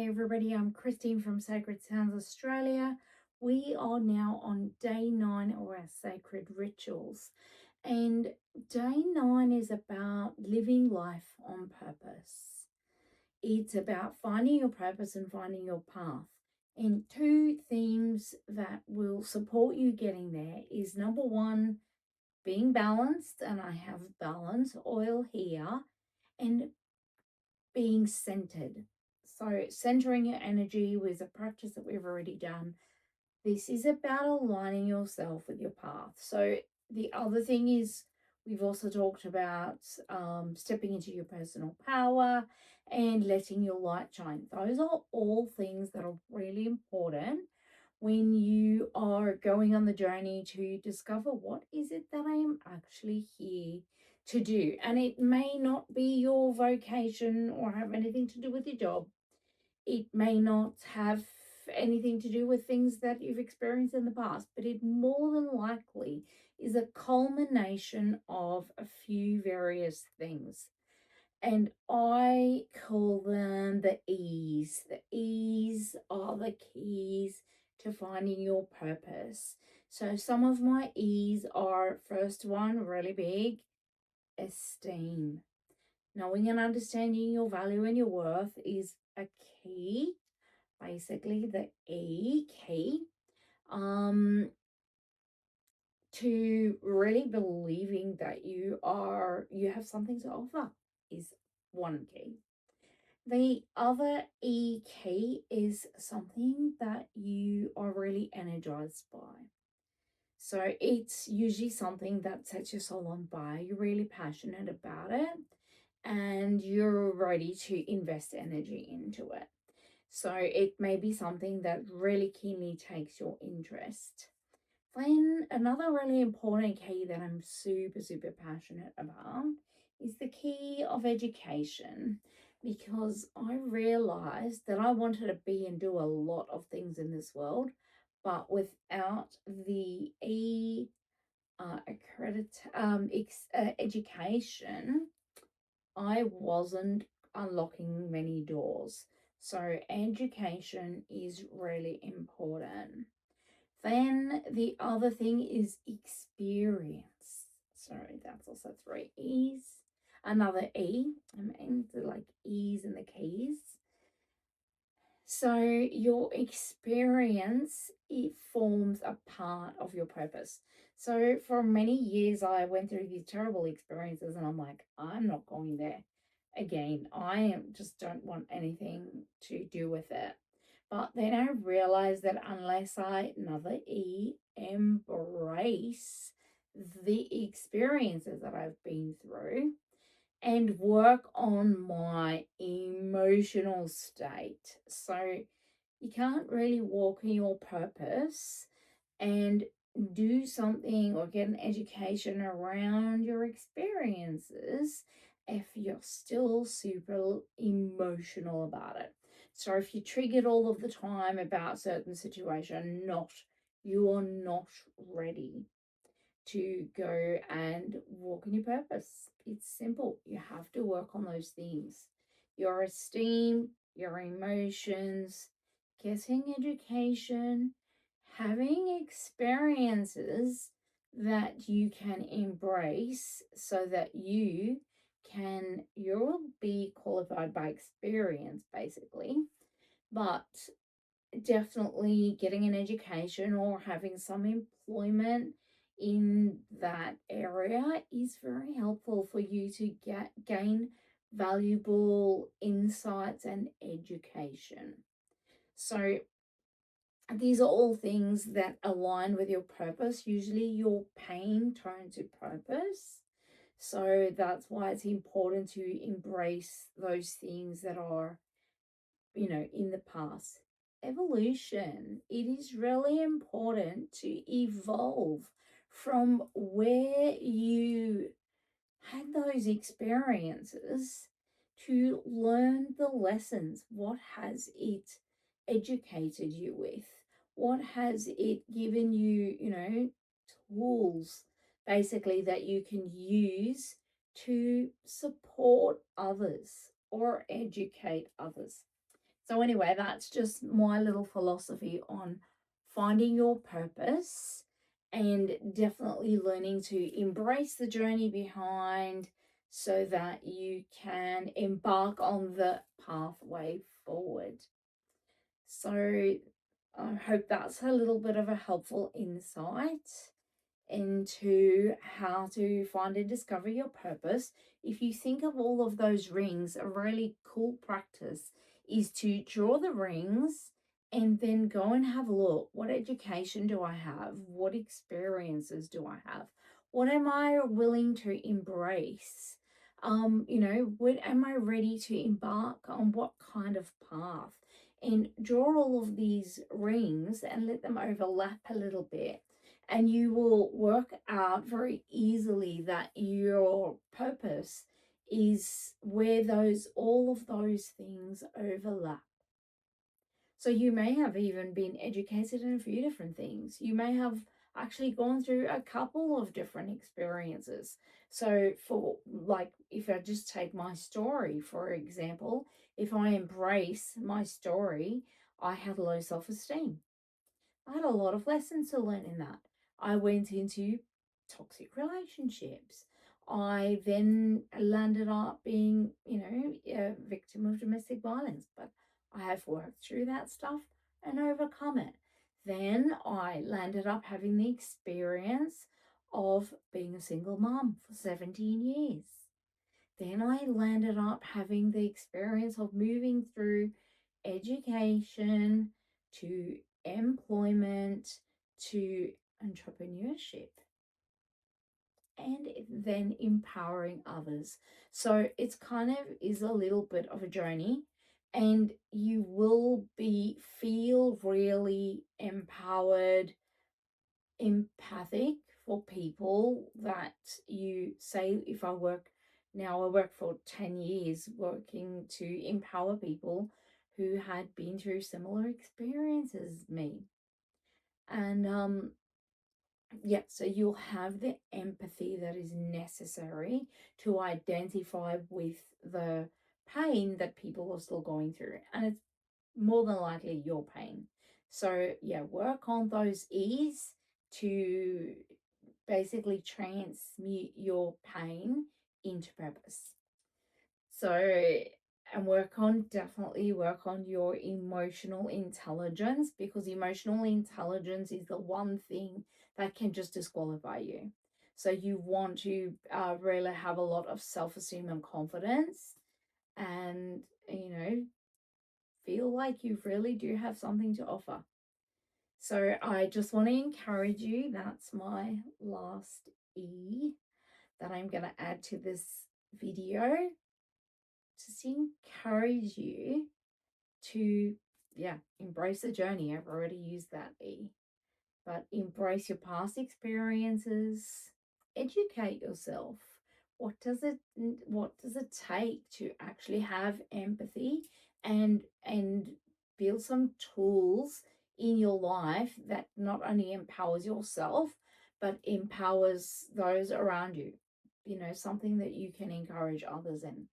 Hey everybody, I'm Christine from Sacred Sounds Australia. We are now on day 9 of our sacred rituals, and day 9 is about living life on purpose. It's about finding your purpose and finding your path. And two themes that will support you getting there is number one, being balanced, and I have balance oil here, and being centered. So, centering your energy was a practice that we've already done. This is about aligning yourself with your path. So, the other thing is, we've also talked about stepping into your personal power and letting your light shine. Those are all things that are really important when you are going on the journey to discover what is it that I am actually here to do. And it may not be your vocation or have anything to do with your job. It may not have anything to do with things that you've experienced in the past, but it more than likely is a culmination of a few various things. And I call them the E's. The E's are the keys to finding your purpose. So some of my E's are, first one, really big, esteem. Knowing and understanding your value and your worth is a key, basically the E key, to really believing that you have something to offer is one key. The other E key is something that you are really energized by. So it's usually something that sets your soul on fire. You're really passionate about it and you're ready to invest energy into it. So it may be something that really keenly takes your interest. Then another really important key that I'm super, super passionate about is the key of education, because I realized that I wanted to be and do a lot of things in this world, but without the education, I wasn't unlocking many doors. So education is really important. Then the other thing is experience. Sorry, that's also three E's. Another E. I mean, like E's and the keys. So your experience, it forms a part of your purpose. So for many years, I went through these terrible experiences and I'm like, I'm not going there again. Just don't want anything to do with it. But then I realized that unless I, another E, embrace the experiences that I've been through and work on my emotional state. So you can't really walk in your purpose and do something or get an education around your experiences if you're still super emotional about it. So if you're triggered all of the time about certain situation, you are not ready to go and walk in your purpose. It's simple. You have to work on those things: your esteem, your emotions, getting education, having experiences that you can embrace so that you'll be qualified by experience, basically. But definitely getting an education or having some employment in that area is very helpful for you to gain valuable insights and education. So these are all things that align with your purpose. Usually your pain turns to purpose. So that's why it's important to embrace those things that are, in the past. Evolution. It is really important to evolve from where you had those experiences to learn the lessons. What has it educated you with? What has it given you, tools basically that you can use to support others or educate others? So anyway, that's just my little philosophy on finding your purpose and definitely learning to embrace the journey behind so that you can embark on the pathway forward. So I hope that's a little bit of a helpful insight into how to find and discover your purpose. If you think of all of those rings, a really cool practice is to draw the rings and then go and have a look. What education do I have? What experiences do I have? What am I willing to embrace? When am I ready to embark on what kind of path? And draw all of these rings and let them overlap a little bit, and you will work out very easily that your purpose is where those all of those things overlap. So you may have even been educated in a few different things. You may have actually gone through a couple of different experiences. So for, like, if I just take my story for example, if I embrace my story, I had low self-esteem. I had a lot of lessons to learn in that. I went into toxic relationships. I then landed up being, a victim of domestic violence, but I have worked through that stuff and overcome it. Then I landed up having the experience of being a single mom for 17 years. Then I landed up having the experience of moving through education to employment to entrepreneurship and then empowering others. So it's kind of is a little bit of a journey, and you will feel really empowered, empathic for people that you say, if I work now, I work for 10 years working to empower people who had been through similar experiences as me. And yeah, so you'll have the empathy that is necessary to identify with the pain that people are still going through. And it's more than likely your pain. So yeah, work on those E's to basically transmute your pain into purpose. So, and definitely work on your emotional intelligence, because emotional intelligence is the one thing that can just disqualify you. So you want to really have a lot of self-esteem and confidence, and, feel like you really do have something to offer. So I just want to encourage you, that's my last E that I'm going to add to this video. Just encourage you to, yeah, embrace the journey. I've already used that E, but embrace your past experiences, educate yourself. What does it take to actually have empathy and build some tools in your life that not only empowers yourself but empowers those around you, something that you can encourage others in.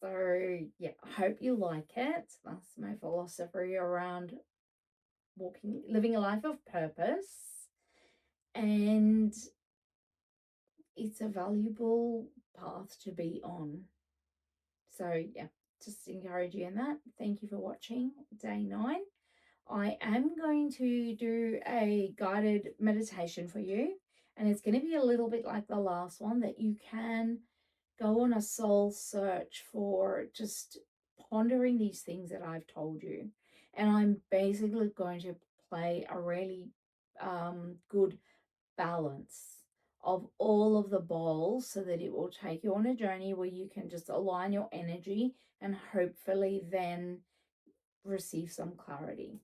So yeah, I hope you like it. That's my philosophy around living a life of purpose. And it's a valuable path to be on. So yeah, just encourage you in that. Thank you for watching day 9. I am going to do a guided meditation for you, and it's going to be a little bit like the last one, that you can go on a soul search for just pondering these things that I've told you. And I'm basically going to play a really good balance of all of the bowls so that it will take you on a journey where you can just align your energy and hopefully then receive some clarity.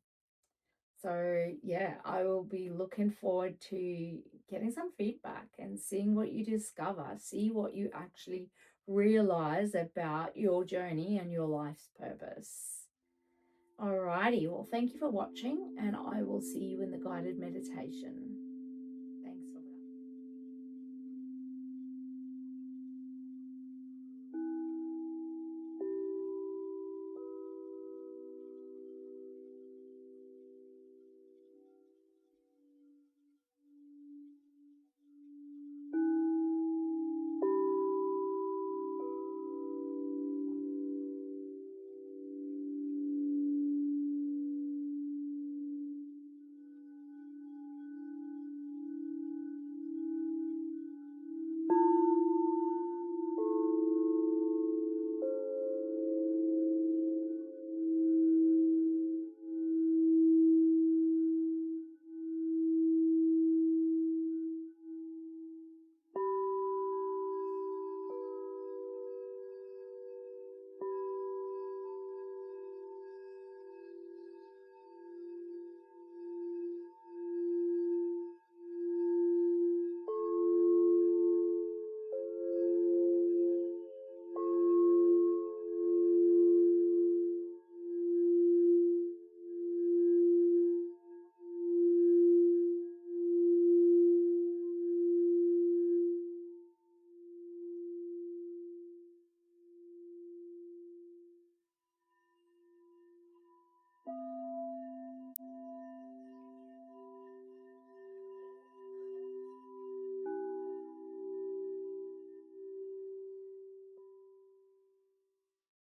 So yeah, I will be looking forward to getting some feedback and seeing what you discover, see what you actually realize about your journey and your life's purpose. Alrighty, well, thank you for watching, and I will see you in the guided meditation.